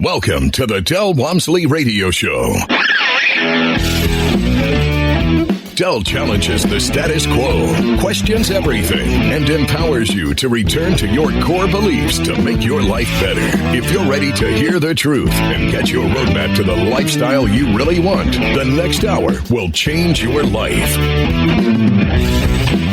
Welcome to the Del Walmsley Radio Show. Del challenges the status quo, questions everything, and empowers you to return to your core beliefs to make your life better. If you're ready to hear the truth and get your roadmap to the lifestyle you really want, the next hour will change your life.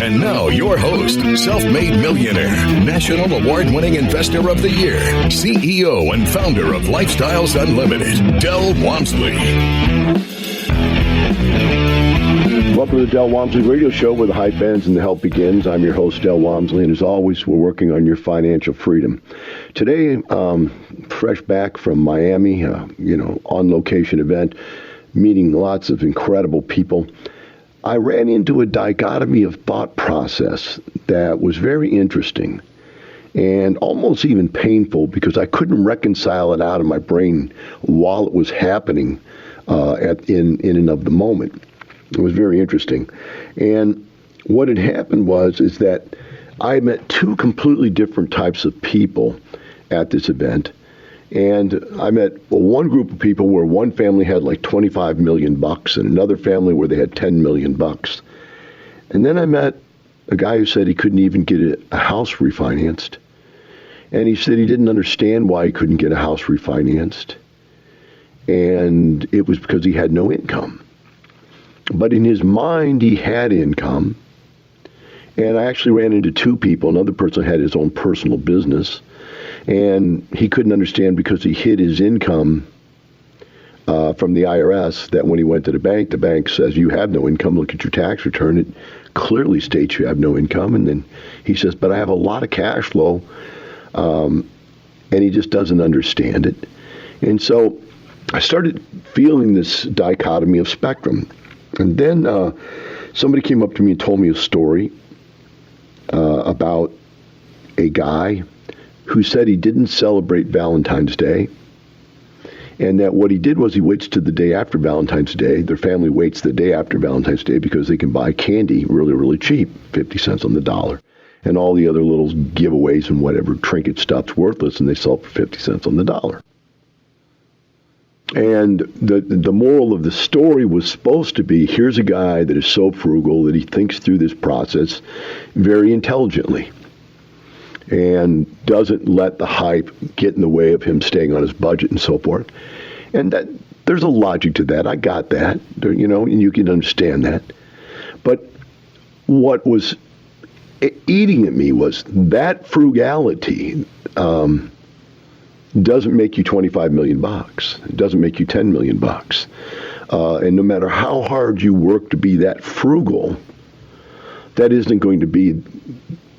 And now, your host, self-made millionaire, national award-winning investor of the year, CEO and founder of Lifestyles Unlimited, Del Walmsley. Welcome to the Del Walmsley Radio Show, where the hype ends and the help begins. I'm your host, Del Walmsley, and as always, we're working on your financial freedom. Today, fresh back from Miami, on-location event, meeting lots of incredible people. I ran into a dichotomy of thought process that was very interesting and almost even painful because I couldn't reconcile it out of my brain while it was happening in and of the moment. It was very interesting. And what had happened is that I met two completely different types of people at this event. And I met one group of people where one family had like $25 million and another family where they had $10 million. And then I met a guy who said he couldn't even get a house refinanced. And he said he didn't understand why he couldn't get a house refinanced. And it was because he had no income. But in his mind, he had income. And I actually ran into two people. Another person had his own personal business. And he couldn't understand because he hid his income from the IRS, that when he went to the bank says, you have no income. Look at your tax return. It clearly states you have no income. And then he says, but I have a lot of cash flow. And he just doesn't understand it. And so I started feeling this dichotomy of spectrum. And then somebody came up to me and told me a story about a guy who said he didn't celebrate Valentine's Day, and that what he did was he waits to the day after Valentine's Day. Their family waits the day after Valentine's Day because they can buy candy really, really cheap, 50 cents on the dollar, and all the other little giveaways and whatever trinket stuff's worthless, and they sell it for 50 cents on the dollar. And the moral of the story was supposed to be, here's a guy that is so frugal that he thinks through this process very intelligently and doesn't let the hype get in the way of him staying on his budget and so forth. And that there's a logic to that. I got that, and you can understand that. But what was eating at me was that frugality doesn't make you $25 million. It doesn't make you $10 million. And no matter how hard you work to be that frugal, that isn't going to be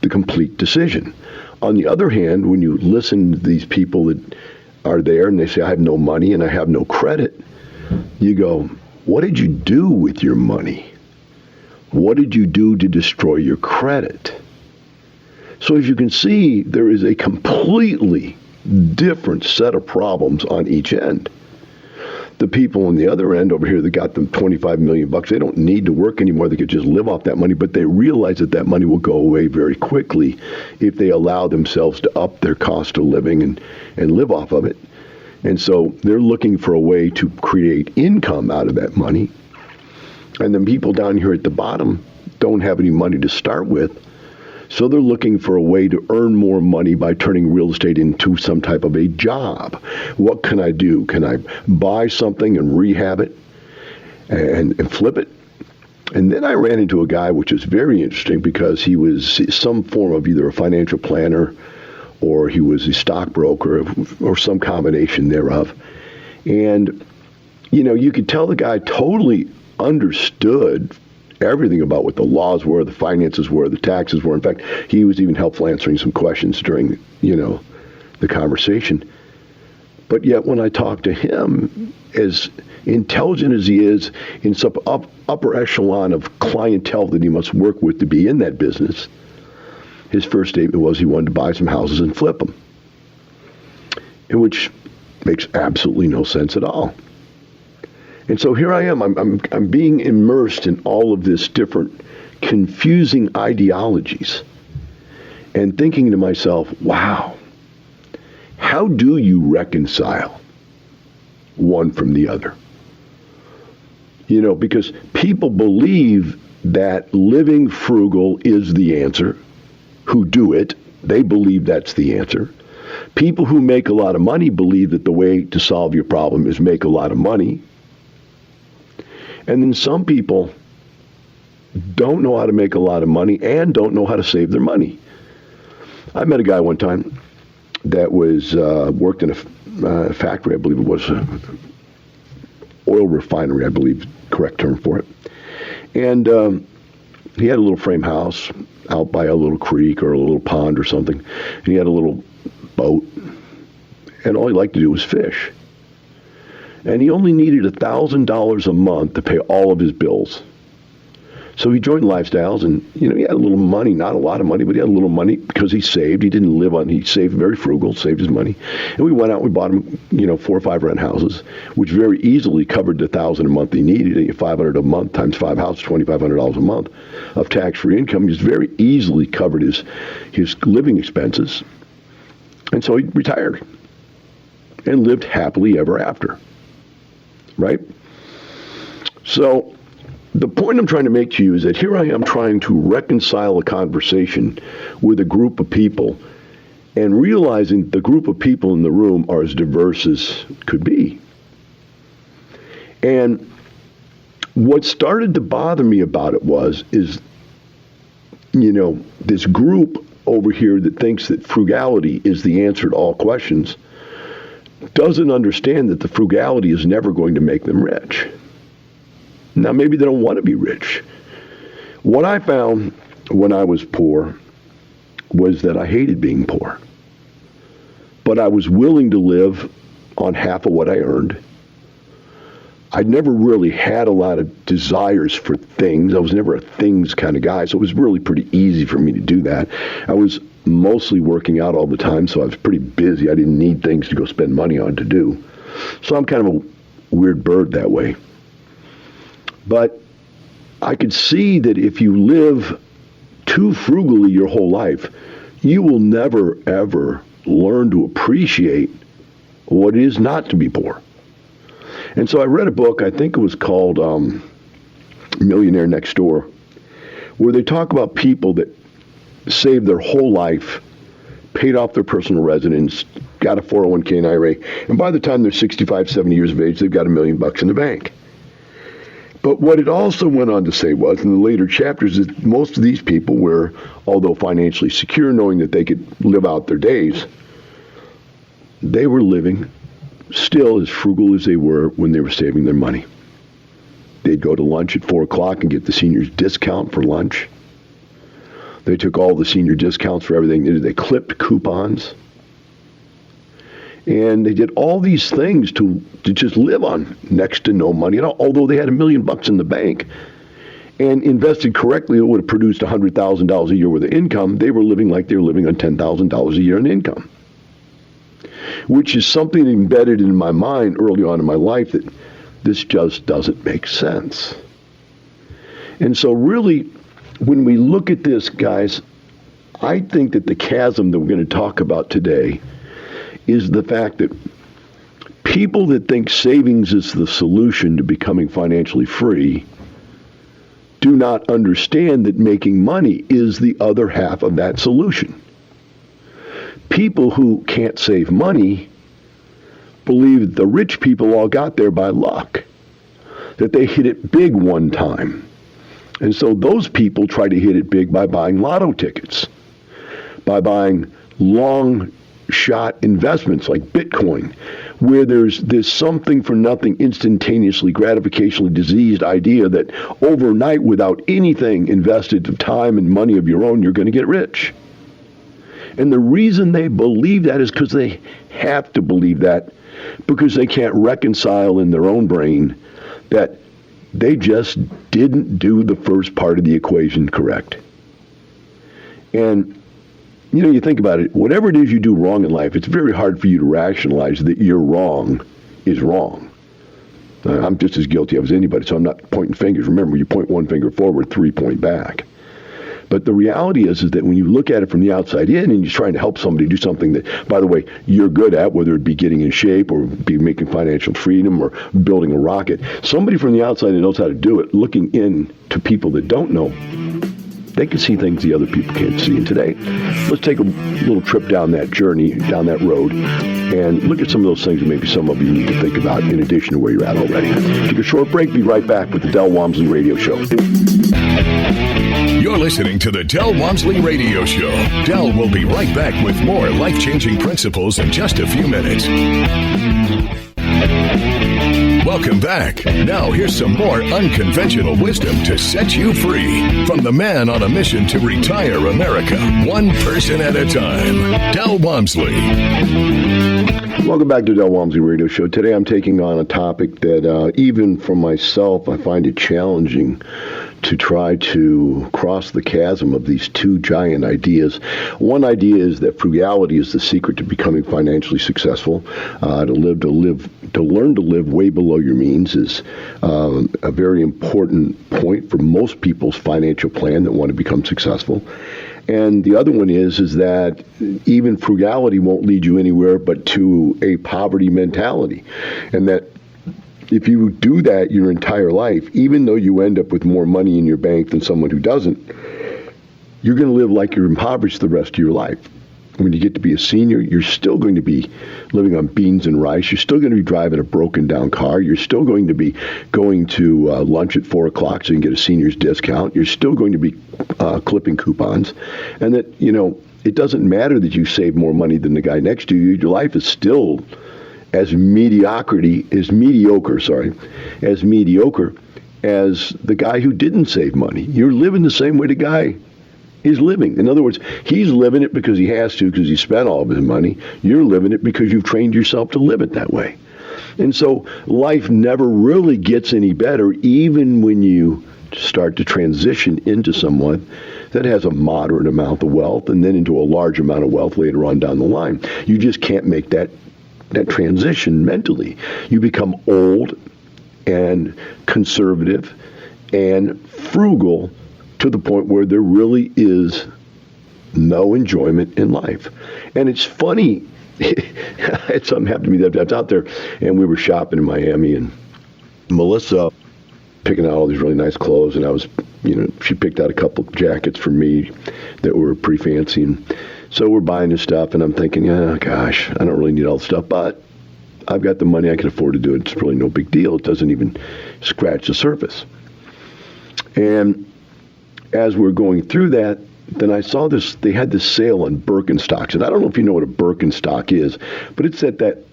the complete decision. On the other hand, when you listen to these people that are there and they say, I have no money and I have no credit, you go, what did you do with your money? What did you do to destroy your credit? So as you can see, there is a completely different set of problems on each end. The people on the other end over here that got them $25 million, they don't need to work anymore. They could just live off that money, but they realize that money will go away very quickly if they allow themselves to up their cost of living and live off of it. And so they're looking for a way to create income out of that money. And then people down here at the bottom don't have any money to start with. So they're looking for a way to earn more money by turning real estate into some type of a job. What can I do? Can I buy something and rehab it and flip it? And then I ran into a guy, which is very interesting because he was some form of either a financial planner or he was a stockbroker or some combination thereof. And, you could tell the guy totally understood everything about what the laws were, the finances were, the taxes were. In fact, he was even helpful answering some questions during, the conversation. But yet when I talked to him, as intelligent as he is in some upper echelon of clientele that he must work with to be in that business, his first statement was he wanted to buy some houses and flip them, which makes absolutely no sense at all. And so here I am. I'm being immersed in all of this different confusing ideologies and thinking to myself, wow, how do you reconcile one from the other. Because people believe that living frugal is the answer, who do it. They believe that's the answer. People who make a lot of money believe that the way to solve your problem is make a lot of money. And then some people don't know how to make a lot of money and don't know how to save their money. I met a guy one time that was worked in a factory, I believe it was oil refinery, I believe, correct term for it. And he had a little frame house out by a little creek or a little pond or something. And he had a little boat. And all he liked to do was fish. And he only needed $1,000 a month to pay all of his bills. So he joined Lifestyles, and he had a little money, not a lot of money, but he had a little money because he saved. He didn't live on. He saved very frugal, saved his money, and we went out. We bought him, 4 or 5 rent houses, which very easily covered the $1,000 a month he needed. $500 a month times 5 houses, $2,500 a month of tax-free income. Just very easily covered his living expenses, and so he retired and lived happily ever after. Right? So the point I'm trying to make to you is that here I am trying to reconcile a conversation with a group of people and realizing the group of people in the room are as diverse as could be. And what started to bother me about it is this group over here that thinks that frugality is the answer to all questions doesn't understand that the frugality is never going to make them rich. Now, maybe they don't want to be rich. What I found when I was poor was that I hated being poor. But I was willing to live on half of what I earned. I'd never really had a lot of desires for things. I was never a things kind of guy, so it was really pretty easy for me to do that. I was mostly working out all the time, so I was pretty busy. I didn't need things to go spend money on to do. So I'm kind of a weird bird that way. But I could see that if you live too frugally your whole life, you will never, ever learn to appreciate what it is not to be poor. And so I read a book, I think it was called Millionaire Next Door, where they talk about people that saved their whole life, paid off their personal residence, got a 401k and IRA, and by the time they're 65, 70 years of age, they've got $1 million in the bank. But what it also went on to say was, in the later chapters, that most of these people were, although financially secure, knowing that they could live out their days, they were living still as frugal as they were when they were saving their money. They'd go to lunch at 4 o'clock and get the seniors discount for lunch. They took all the senior discounts for everything. They clipped coupons. And they did all these things to just live on next to no money at all. Although they had $1 million in the bank and invested correctly, it would have produced $100,000 a year worth of income. They were living like they were living on $10,000 a year in income, which is something embedded in my mind early on in my life that this just doesn't make sense. And so really, when we look at this, guys, I think that the chasm that we're going to talk about today is the fact that people that think savings is the solution to becoming financially free do not understand that making money is the other half of that solution. People who can't save money believe that the rich people all got there by luck, that they hit it big one time. And so those people try to hit it big by buying lotto tickets, by buying long shot investments like Bitcoin, where there's this something for nothing, instantaneously gratificationally diseased idea that overnight, without anything invested of time and money of your own, you're going to get rich. And the reason they believe that is because they have to believe that, because they can't reconcile in their own brain that they just didn't do the first part of the equation correct. And you think about it, whatever it is you do wrong in life, it's very hard for you to rationalize that you're wrong is wrong. I'm just as guilty as anybody, so I'm not pointing fingers. Remember, you point one finger forward, 3 point back. But the reality is that when you look at it from the outside in and you're trying to help somebody do something that, by the way, you're good at, whether it be getting in shape or be making financial freedom or building a rocket, somebody from the outside that knows how to do it, looking in to people that don't know, they can see things the other people can't see. And today, let's take a little trip down that journey, down that road, and look at some of those things that maybe some of you need to think about in addition to where you're at already. Take a short break. Be right back with the Del Walmsley Radio Show. You're listening to the Del Walmsley Radio Show. Del will be right back with more life-changing principles in just a few minutes. Welcome back. Now here's some more unconventional wisdom to set you free from the man on a mission to retire America, one person at a time, Del Walmsley. Welcome back to Del Walmsley Radio Show. Today I'm taking on a topic that even for myself, I find it challenging to try to cross the chasm of these two giant ideas. One idea is that frugality is the secret to becoming financially successful. To learn to live way below your means is a very important point for most people's financial plan that want to become successful. And the other one is that even frugality won't lead you anywhere but to a poverty mentality. And that if you do that your entire life, even though you end up with more money in your bank than someone who doesn't, you're going to live like you're impoverished the rest of your life. When you get to be a senior, you're still going to be living on beans and rice. You're still going to be driving a broken down car. You're still going to be going to lunch at 4 o'clock so you can get a senior's discount. You're still going to be clipping coupons. And that, it doesn't matter that you save more money than the guy next to you. Your life is still as mediocre as the guy who didn't save money. You're living the same way the guy is living. In other words, he's living it because he has to, because he spent all of his money. You're living it because you've trained yourself to live it that way. And so life never really gets any better, even when you start to transition into someone that has a moderate amount of wealth and then into a large amount of wealth later on down the line. You just can't make that transition mentally. You become old and conservative and frugal to the point where there really is no enjoyment in life. And it's funny, it's something happened to me that I was out there and we were shopping in Miami, and Melissa picking out all these really nice clothes, and I was, she picked out a couple of jackets for me that were pretty fancy, and so we're buying this stuff, and I'm thinking, oh gosh, I don't really need all the stuff, but I've got the money, I can afford to do it. It's really no big deal. It doesn't even scratch the surface. And as we're going through that, then I saw this, they had this sale on Birkenstocks. And I don't know if you know what a Birkenstock is, but it's that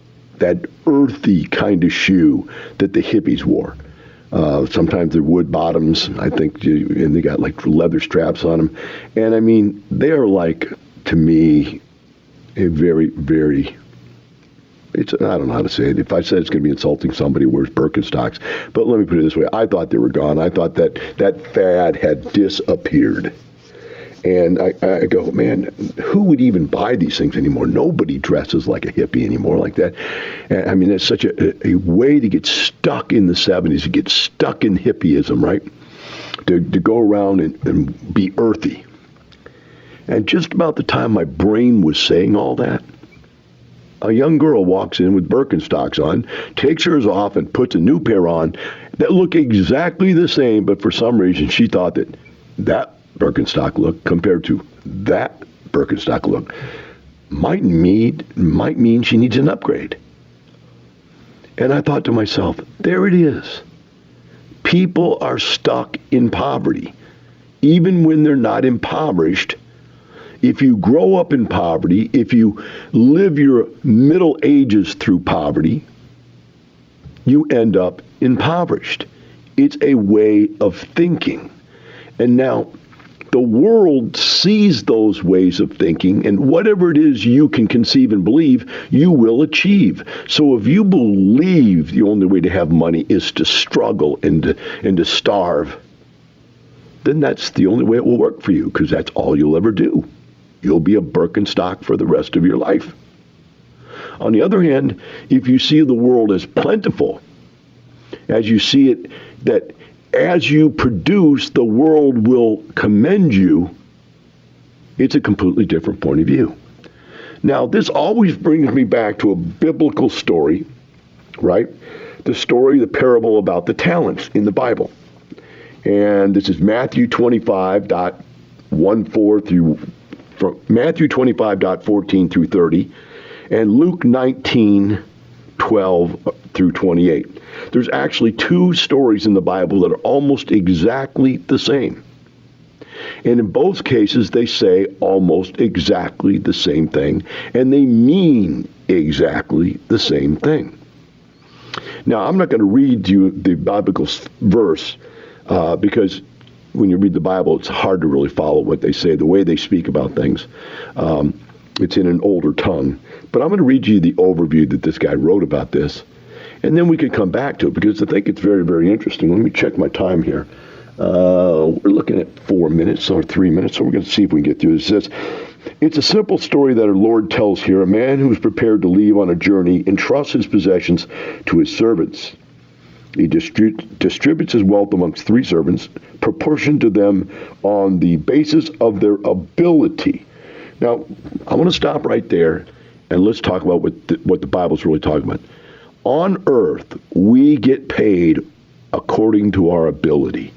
earthy kind of shoe that the hippies wore. Sometimes they're wood bottoms, I think, and they got like leather straps on them. And I mean, they are like, to me, a very, very, I don't know how to say it. If I said it's going to be insulting somebody who wears Birkenstocks, but let me put it this way. I thought they were gone. I thought that fad had disappeared. And I go, man, who would even buy these things anymore? Nobody dresses like a hippie anymore like that. And, I mean, it's such a way to get stuck in the 70s, to get stuck in hippieism, right? To go around and be earthy. And just about the time my brain was saying all that, a young girl walks in with Birkenstocks on, takes hers off, and puts a new pair on that look exactly the same, but for some reason she thought that Birkenstock look compared to that Birkenstock look might mean she needs an upgrade. And I thought to myself, there it is. People are stuck in poverty. Even when they're not impoverished, if you grow up in poverty, if you live your middle ages through poverty, you end up impoverished. It's a way of thinking. And now, the world sees those ways of thinking, and whatever it is you can conceive and believe, you will achieve. So if you believe the only way to have money is to struggle and to starve, then that's the only way it will work for you, because that's all you'll ever do. You'll be a Birkenstock for the rest of your life. On the other hand, if you see the world as plentiful, as you see it, that as you produce, the world will commend you, It's a completely different point of view. Now, this always brings me back to a biblical story, right? The parable about the talents in the Bible. And this is Matthew 25.14 through 30, and Luke 19:12 through 28. There's actually two stories in the Bible that are almost exactly the same. And in both cases, they say almost exactly the same thing, and they mean exactly the same thing. Now, I'm not going to read you the biblical verse because when you read the Bible, it's hard to really follow what they say, the way they speak about things. It's in an older tongue. But I'm going to read you the overview that this guy wrote about this, and then we can come back to it because I think it's very, very interesting. Let me check my time here. We're looking at 4 minutes or 3 minutes, so we're going to see if we can get through this. It says, it's a simple story that our Lord tells here. A man who is prepared to leave on a journey entrusts his possessions to his servants. He distributes his wealth amongst 3 servants, proportioned to them on the basis of their ability. Now, I want to stop right there, and let's talk about what the Bible's really talking about. On earth, we get paid according to our ability.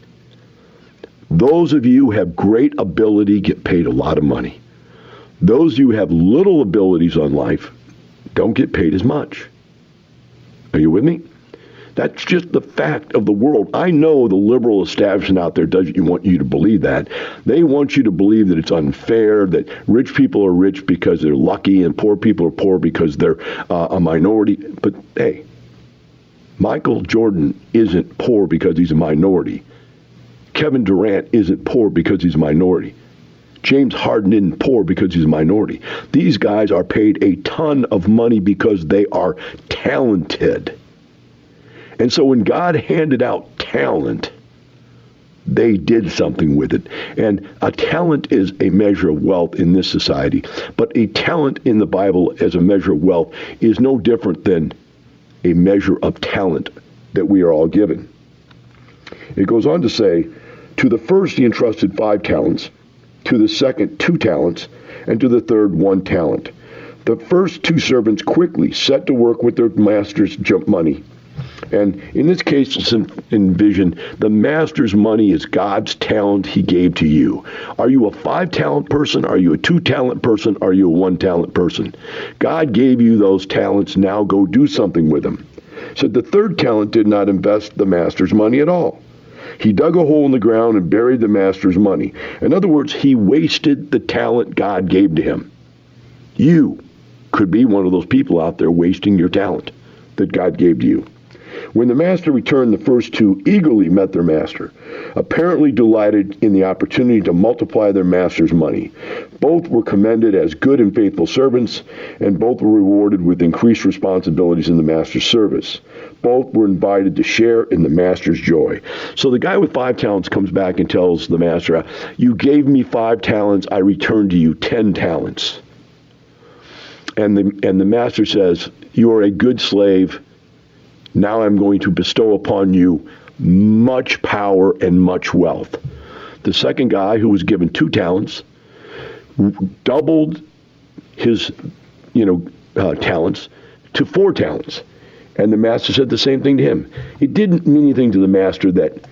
Those of you who have great ability get paid a lot of money. Those of you who have little abilities on life don't get paid as much. Are you with me? That's just the fact of the world. I know the liberal establishment out there doesn't want you to believe that. They want you to believe that it's unfair, that rich people are rich because they're lucky and poor people are poor because they're a minority. But hey, Michael Jordan isn't poor because he's a minority. Kevin Durant isn't poor because he's a minority. James Harden isn't poor because he's a minority. These guys are paid a ton of money because they are talented. And so when God handed out talent, they did something with it. And a talent is a measure of wealth in this society. But a talent in the Bible as a measure of wealth is no different than a measure of talent that we are all given. It goes on to say, to the first he entrusted 5 talents, to the second 2 talents, and to the third 1 talent. The first 2 servants quickly set to work with their master's money. And in this case, let's envision the master's money is God's talent he gave to you. Are you a 5-talent person? Are you a 2-talent person? Are you a 1-talent person? God gave you those talents. Now go do something with them. So the third talent did not invest the master's money at all. He dug a hole in the ground and buried the master's money. In other words, he wasted the talent God gave to him. You could be one of those people out there wasting your talent that God gave to you. When the master returned, the first 2 eagerly met their master, apparently delighted in the opportunity to multiply their master's money. Both were commended as good and faithful servants, and both were rewarded with increased responsibilities in the master's service. Both were invited to share in the master's joy. So the guy with 5 talents comes back and tells the master, you gave me 5 talents, I returned to you 10 talents. And the master says, you are a good slave. Now I'm going to bestow upon you much power and much wealth. The second guy, who was given 2 talents, doubled his talents to 4 talents. And the master said the same thing to him. It didn't mean anything to the master that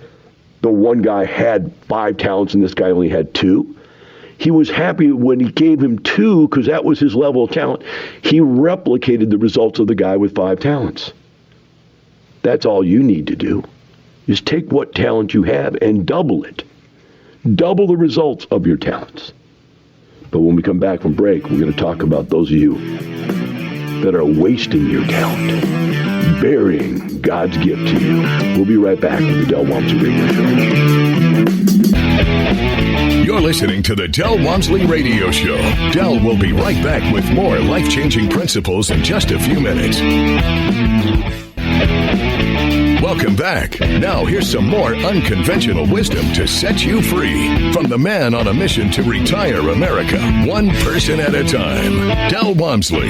the one guy had 5 talents and this guy only had 2. He was happy when he gave him 2 because that was his level of talent. He replicated the results of the guy with 5 talents. That's all you need to do, is take what talent you have and double it. Double the results of your talents. But when we come back from break, we're going to talk about those of you that are wasting your talent, burying God's gift to you. We'll be right back with the Del Walmsley Radio Show. You're listening to the Del Walmsley Radio Show. Del will be right back with more life-changing principles in just a few minutes. Welcome back. Now here's some more unconventional wisdom to set you free from the man on a mission to retire America, one person at a time, Del Walmsley.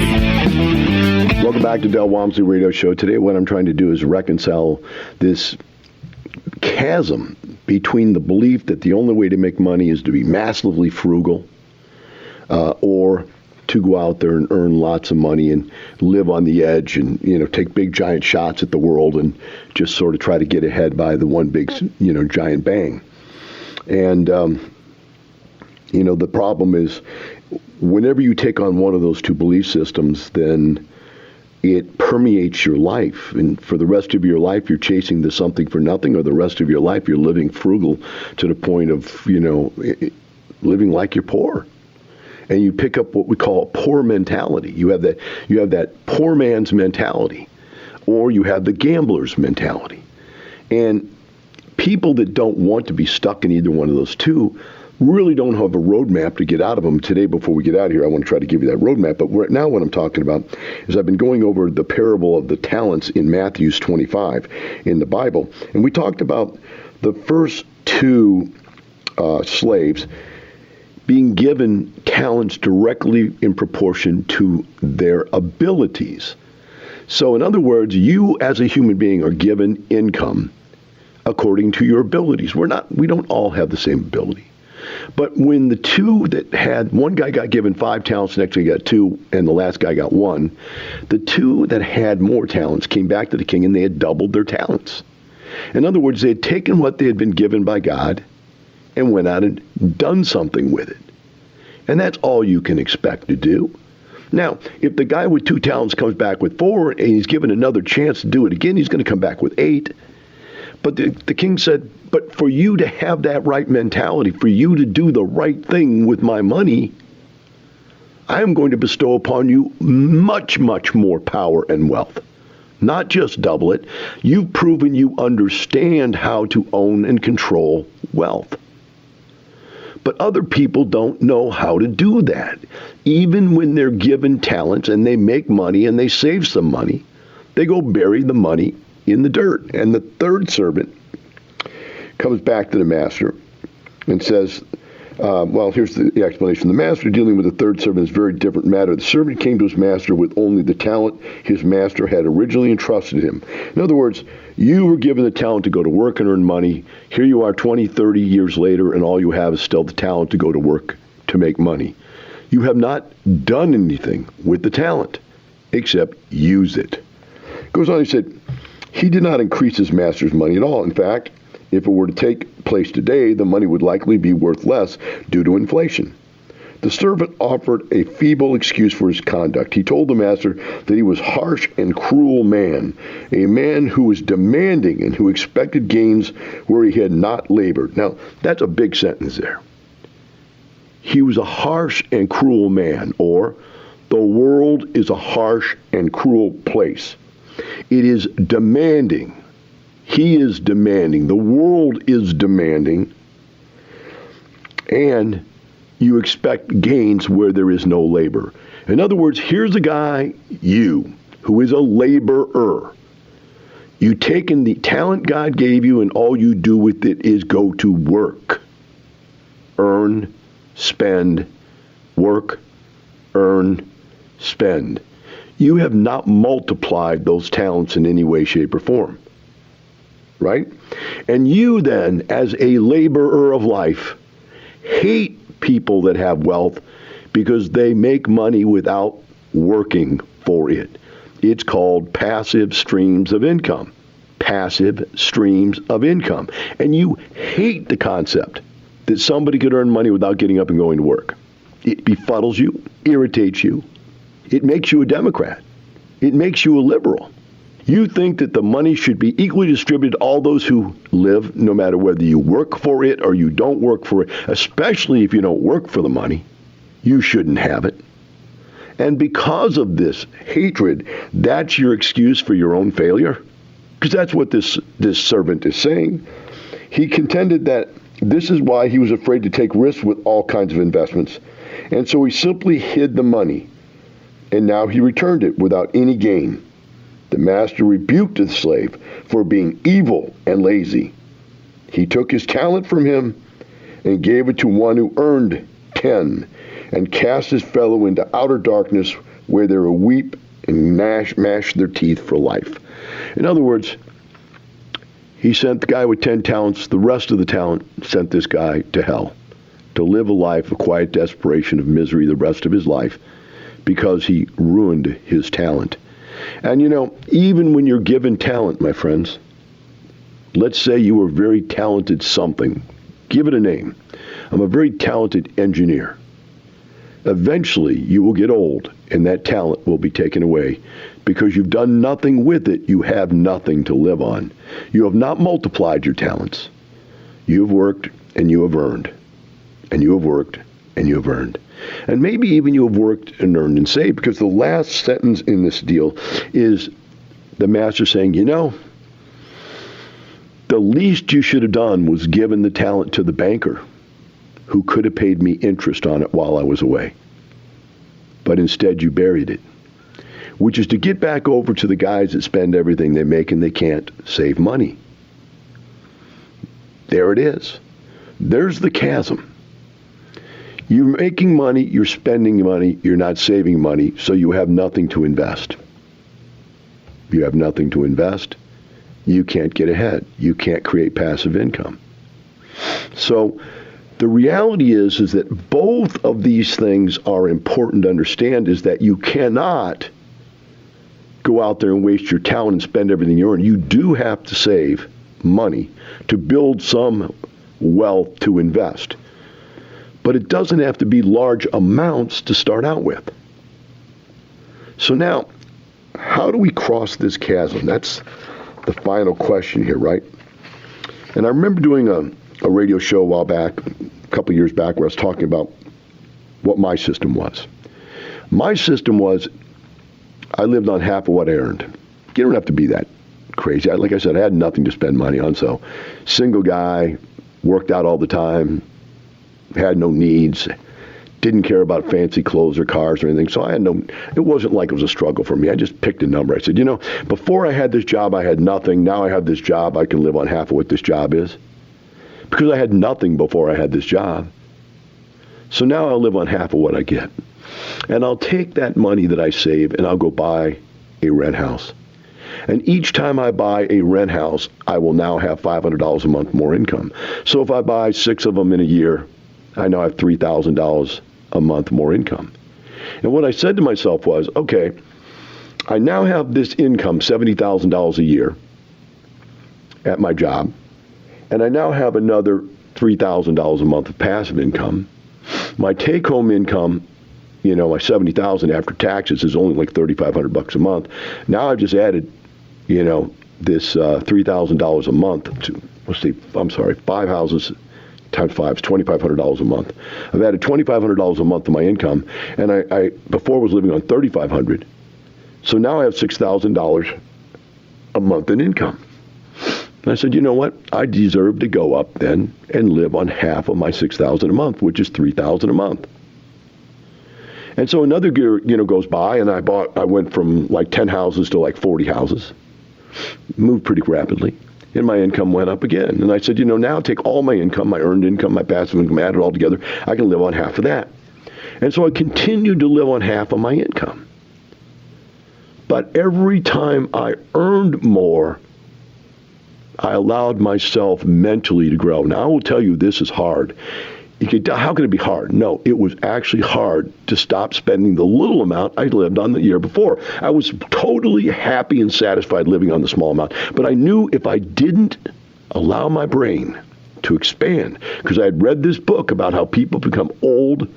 Welcome back to Del Walmsley Radio Show. Today what I'm trying to do is reconcile this chasm between the belief that the only way to make money is to be massively frugal or to go out there and earn lots of money and live on the edge and, take big giant shots at the world and just sort of try to get ahead by the one big, giant bang. And, the problem is whenever you take on one of those two belief systems, then it permeates your life. And for the rest of your life, you're chasing the something for nothing, or the rest of your life, you're living frugal to the point of, living like you're poor. And you pick up what we call a poor mentality. You have that poor man's mentality, or you have the gambler's mentality. And people that don't want to be stuck in either one of those two really don't have a roadmap to get out of them. Today, before we get out of here, I want to try to give you that roadmap. But right now what I'm talking about is I've been going over the parable of the talents in Matthew 25 in the Bible. And we talked about the first two slaves being given talents directly in proportion to their abilities. So in other words, you as a human being are given income according to your abilities. We don't all have the same ability. But when the two that had, one guy got given 5 talents, the next guy got 2, and the last guy got 1, the two that had more talents came back to the king and they had doubled their talents. In other words, they had taken what they had been given by God and went out and done something with it. And that's all you can expect to do. Now, if the guy with 2 talents comes back with 4 and he's given another chance to do it again, he's going to come back with 8. But the king said, but for you to have that right mentality, for you to do the right thing with my money, I am going to bestow upon you much, much more power and wealth. Not just double it. You've proven you understand how to own and control wealth. But other people don't know how to do that. Even when they're given talents and they make money and they save some money, they go bury the money in the dirt. And the third servant comes back to the master and says, here's the explanation. The master dealing with the third servant is a very different matter. The servant came to his master with only the talent his master had originally entrusted him. In other words, you were given the talent to go to work and earn money. Here you are 20, 30 years later, and all you have is still the talent to go to work to make money. You have not done anything with the talent except use it. Goes on, he said, he did not increase his master's money at all. In fact, if it were to take place today, the money would likely be worth less due to inflation. The servant offered a feeble excuse for his conduct. He told the master that he was a harsh and cruel man, a man who was demanding and who expected gains where he had not labored. Now, that's a big sentence there. He was a harsh and cruel man, or the world is a harsh and cruel place. It is demanding. He is demanding. The world is demanding. And you expect gains where there is no labor. In other words, here's a guy, you, who is a laborer. You've taken the talent God gave you, and all you do with it is go to work. Earn, spend, work, earn, spend. You have not multiplied those talents in any way, shape, or form. Right? And you then, as a laborer of life, hate people that have wealth because they make money without working for it. It's called passive streams of income. Passive streams of income. And you hate the concept that somebody could earn money without getting up and going to work. It befuddles you, irritates you. It makes you a Democrat. It makes you a liberal. You think that the money should be equally distributed to all those who live, no matter whether you work for it or you don't work for it, especially if you don't work for the money. You shouldn't have it. And because of this hatred, that's your excuse for your own failure? Because that's what this servant is saying. He contended that this is why he was afraid to take risks with all kinds of investments. And so he simply hid the money. And now he returned it without any gain. The master rebuked the slave for being evil and lazy. He took his talent from him and gave it to one who earned 10, and cast his fellow into outer darkness where they will weep and gnash their teeth for life. In other words, he sent the guy with 10 talents, the rest of the talent sent this guy to hell. to live a life of quiet desperation, of misery the rest of his life because he ruined his talent. And even when you're given talent, my friends, let's say you were very talented something. Give it a name. I'm a very talented engineer. Eventually, you will get old, and that talent will be taken away because you've done nothing with it. You have nothing to live on. You have not multiplied your talents. You have worked, and you have earned. And you have worked, and you have earned. And maybe even you have worked and earned and saved, because the last sentence in this deal is the master saying, the least you should have done was given the talent to the banker who could have paid me interest on it while I was away. But instead you buried it, which is to get back over to the guys that spend everything they make and they can't save money. There it is. There's the chasm. You're making money, you're spending money, you're not saving money, so you have nothing to invest. You have nothing to invest. You can't get ahead. You can't create passive income. So the reality is that both of these things are important to understand, is that you cannot go out there and waste your talent and spend everything you earn. You do have to save money to build some wealth to invest. But it doesn't have to be large amounts to start out with. So now, how do we cross this chasm? That's the final question here, right? And I remember doing a radio show a while back, a couple of years back, where I was talking about what my system was. My system was, I lived on half of what I earned. You don't have to be that crazy. Like I said, I had nothing to spend money on, so single guy, worked out all the time, had no needs, didn't care about fancy clothes or cars or anything. So it wasn't like it was a struggle for me. I just picked a number. I said, before I had this job, I had nothing. Now I have this job. I can live on half of what this job is. Because I had nothing before I had this job. So now I'll live on half of what I get. And I'll take that money that I save and I'll go buy a rent house. And each time I buy a rent house, I will now have $500 a month more income. So if I buy 6 of them in a year, I now have $3,000 a month more income. And what I said to myself was, okay, I now have this income, $70,000 a year at my job, and I now have another $3,000 a month of passive income. My take-home income, my $70,000 after taxes is only like $3,500 a month. Now I've just added, this $3,000 a month to, 5 houses times 5 is $2,500 a month. I've added $2,500 a month to my income, and I before was living on $3,500. So now I have $6,000 a month in income. And I said, you know what? I deserve to go up then and live on half of my $6,000 a month, which is $3,000 a month. And so another year, goes by, and I went from like 10 houses to like 40 houses. Moved pretty rapidly. And my income went up again. And I said, now take all my income, my earned income, my passive income, add it all together. I can live on half of that. And so I continued to live on half of my income. But every time I earned more, I allowed myself mentally to grow. Now, I will tell you, this is hard. How can it be hard? No, it was actually hard to stop spending the little amount I lived on the year before. I was totally happy and satisfied living on the small amount. But I knew if I didn't allow my brain to expand, because I had read this book about how people become old,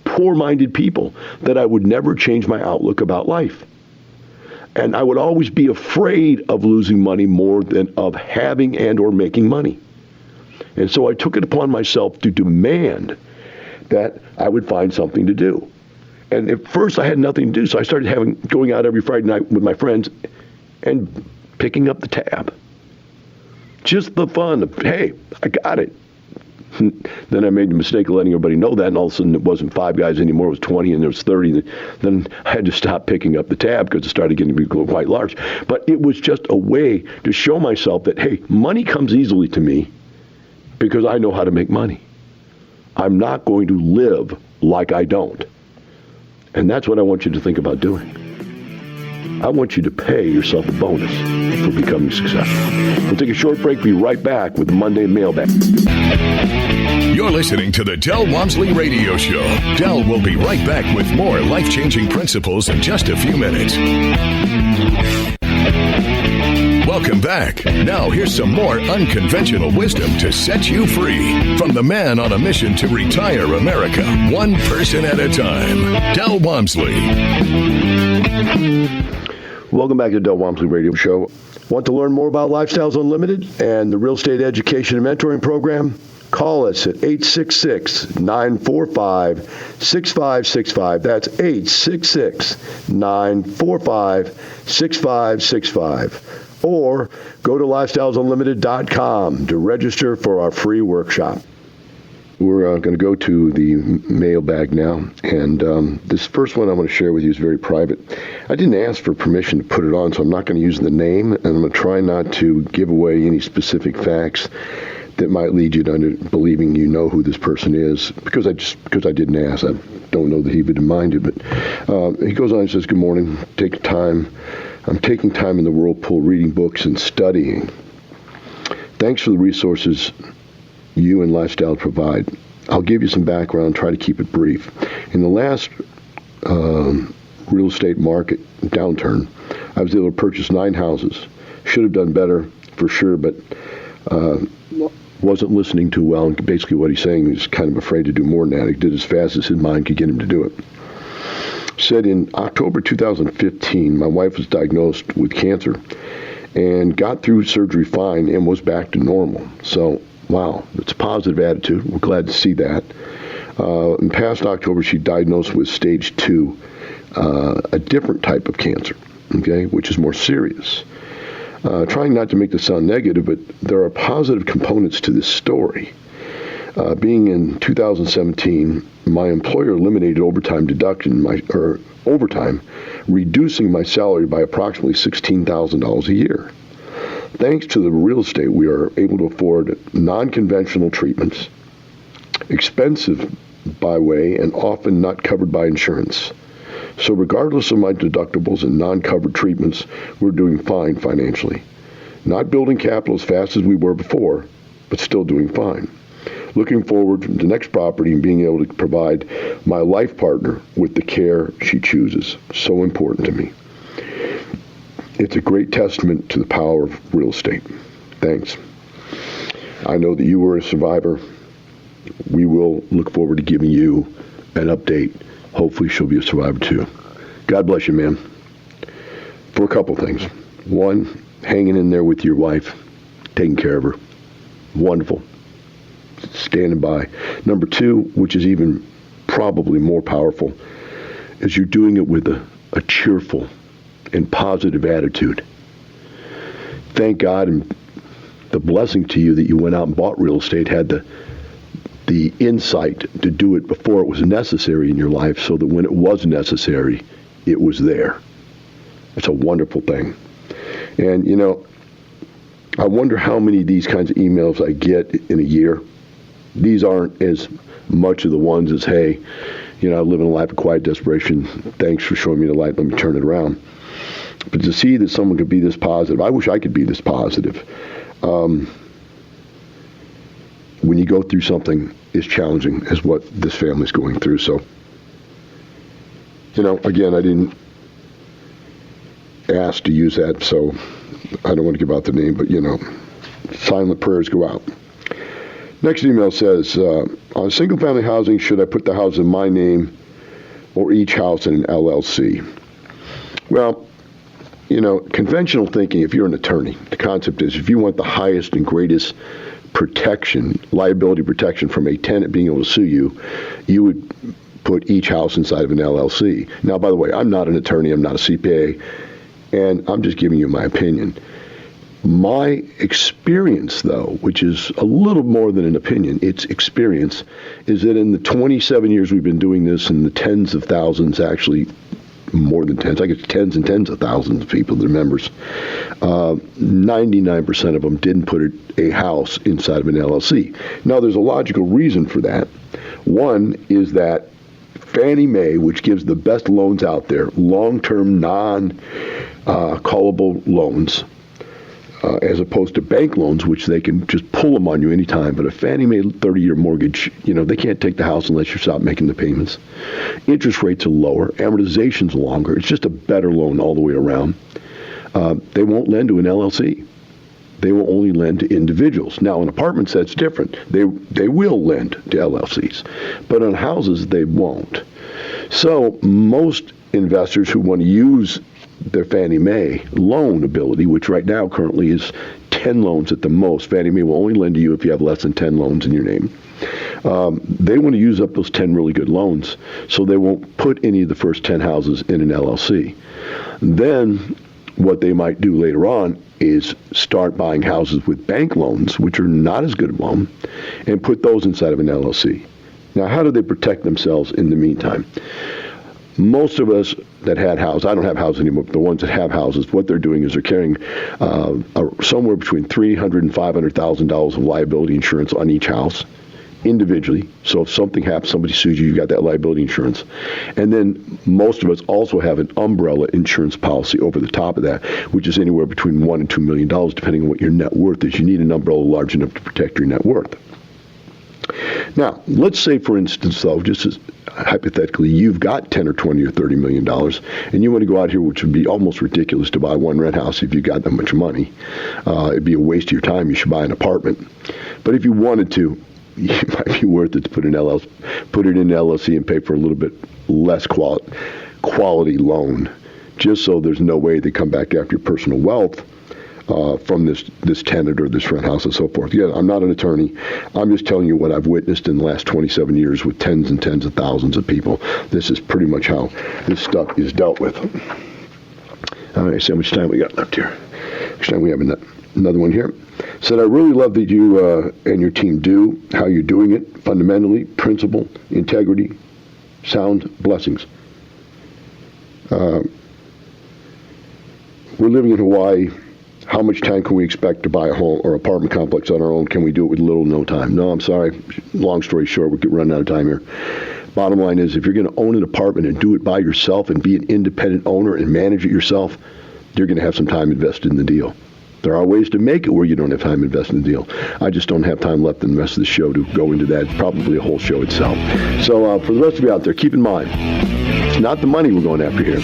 poor-minded people, that I would never change my outlook about life. And I would always be afraid of losing money more than of having and or making money. And so I took it upon myself to demand that I would find something to do. And at first I had nothing to do, so I started going out every Friday night with my friends and picking up the tab. Just the fun of, hey, I got it. Then I made the mistake of letting everybody know that, and all of a sudden it wasn't 5 guys anymore, it was 20, and there was 30. Then I had to stop picking up the tab because it started getting to be quite large. But it was just a way to show myself that, hey, money comes easily to me because I know how to make money. I'm not going to live like I don't. And that's what I want you to think about doing. I want you to pay yourself a bonus for becoming successful. We'll take a short break. Be right back with Monday Mailbag. You're listening to the Del Walmsley Radio Show. Del will be right back with more life-changing principles in just a few minutes. Welcome back. Now here's some more unconventional wisdom to set you free from the man on a mission to retire America, one person at a time, Del Walmsley. Welcome back to the Del Walmsley Radio Show. Want to learn more about Lifestyles Unlimited and the Real Estate Education and Mentoring Program? Call us at 866-945-6565. That's 866-945-6565. Or go to lifestylesunlimited.com to register for our free workshop. We're going to go to the mailbag now, and this first one I want to share with you is very private. I didn't ask for permission to put it on, so I'm not going to use the name, and I'm going to try not to give away any specific facts that might lead you to believing you know who this person is, because I didn't ask. I don't know that he would have minded, but he goes on and says, "Good morning. I'm taking time in the whirlpool, reading books and studying. Thanks for the resources you and Lifestyle provide. I'll give you some background, try to keep it brief. In the last real estate market downturn, I was able to purchase 9 houses. Should have done better for sure, but wasn't listening too well. And basically what he's saying is kind of afraid to do more than that. He did as fast as his mind could get him to do it. Said in October 2015, my wife was diagnosed with cancer and got through surgery fine and was back to normal. So, wow, it's a positive attitude. We're glad to see that. In past October, she diagnosed with stage 2, a different type of cancer, okay, which is more serious. Trying not to make this sound negative, but there are positive components to this story. Being in 2017, my employer eliminated overtime reducing my salary by approximately $16,000 a year. Thanks to the real estate, we are able to afford non-conventional treatments, expensive by way and often not covered by insurance. So regardless of my deductibles and non-covered treatments, we're doing fine financially. Not building capital as fast as we were before, but still doing fine. Looking forward to the next property and being able to provide my life partner with the care she chooses. So important to me. It's a great testament to the power of real estate. Thanks. I know that you were a survivor. We will look forward to giving you an update. Hopefully she'll be a survivor too. God bless you, man. For a couple things. One, hanging in there with your wife, taking care of her. Wonderful. Standing by. Number 2, which is even probably more powerful, is you're doing it with a cheerful and positive attitude. Thank God and the blessing to you that you went out and bought real estate, had the insight to do it before it was necessary in your life, so that when it was necessary, it was there. It's a wonderful thing. And, you know, I wonder how many of these kinds of emails I get in a year. These aren't as much of the ones as, hey, you know, I live in a life of quiet desperation. Thanks for showing me the light. Let me turn it around. But to see that someone could be this positive, I wish I could be this positive. When you go through something as challenging as what this family's going through. So, you know, again, I didn't ask to use that, so I don't want to give out the name, but, you know, silent prayers go out. Next email says, on single-family housing, should I put the house in my name or each house in an LLC? Well, you know, conventional thinking, if you're an attorney, the concept is if you want the highest and greatest protection, liability protection from a tenant being able to sue you, you would put each house inside of an LLC. Now, by the way, I'm not an attorney, I'm not a CPA, and I'm just giving you my opinion. My experience, though, which is a little more than an opinion, it's experience, is that in the 27 years we've been doing this, and the tens of thousands, actually more than tens, I guess tens and tens of thousands of people that are members, 99% of them didn't put a house inside of an LLC. Now, there's a logical reason for that. One is that Fannie Mae, which gives the best loans out there, long-term, non-callable loans, as opposed to bank loans, which they can just pull them on you anytime. But a Fannie Mae 30-year mortgage, they can't take the house unless you stop making the payments. Interest rates are lower. Amortization's longer. It's just a better loan all the way around. They won't lend to an LLC. They will only lend to individuals. Now, in apartments, that's different. They will lend to LLCs. But on houses, they won't. So most investors who want to use their Fannie Mae loan ability, which right now currently is 10 loans at the most. Fannie Mae will only lend to you if you have less than 10 loans in your name. They want to use up those 10 really good loans, so they won't put any of the first 10 houses in an LLC. Then what they might do later on is start buying houses with bank loans, which are not as good a loan, and put those inside of an LLC. Now, how do they protect themselves in the meantime? Most of us that had houses, I don't have houses anymore, but the ones that have houses, what they're doing is they're carrying somewhere between $300,000 and $500,000 of liability insurance on each house individually. So if something happens, somebody sues you, you got that liability insurance. And then most of us also have an umbrella insurance policy over the top of that, which is anywhere between $1 and $2 million, depending on what your net worth is. You need an umbrella large enough to protect your net worth. Now, let's say, for instance, though, just as hypothetically, you've got $10 or $20 or $30 million, and you want to go out here, which would be almost ridiculous to buy one rent house if you got that much money. It'd be a waste of your time. You should buy an apartment. But if you wanted to, it might be worth it to put it in an LLC and pay for a little bit less quality loan, just so there's no way they come back after your personal wealth from this tenant or this rent house and so forth. Yeah, I'm not an attorney. I'm just telling you what I've witnessed in the last 27 years with tens and tens of thousands of people. This is pretty much how this stuff is dealt with. All right, see how much time we got left here. Next time we have another one here. Said, I really love that you and your team do, how you're doing it, fundamentally, principle, integrity, sound, blessings. We're living in Hawaii. How much time can we expect to buy a home or apartment complex on our own? Can we do it with little or no time? No, I'm sorry. Long story short, we're running out of time here. Bottom line is, if you're going to own an apartment and do it by yourself and be an independent owner and manage it yourself, you're going to have some time invested in the deal. There are ways to make it where you don't have time invested in the deal. I just don't have time left in the rest of the show to go into that. It's probably a whole show itself. So for the rest of you out there, keep in mind, it's not the money we're going after here.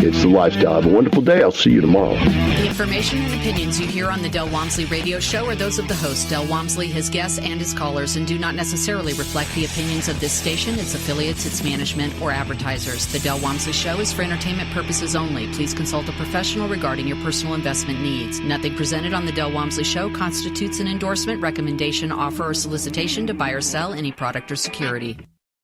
It's the lifestyle. Have a wonderful day. I'll see you tomorrow. The information and opinions you hear on the Del Walmsley radio show are those of the host, Del Walmsley, his guests, and his callers, and do not necessarily reflect the opinions of this station, its affiliates, its management, or advertisers. The Del Walmsley show is for entertainment purposes only. Please consult a professional regarding your personal investment needs. Nothing presented on the Del Walmsley show constitutes an endorsement, recommendation, offer, or solicitation to buy or sell any product or security.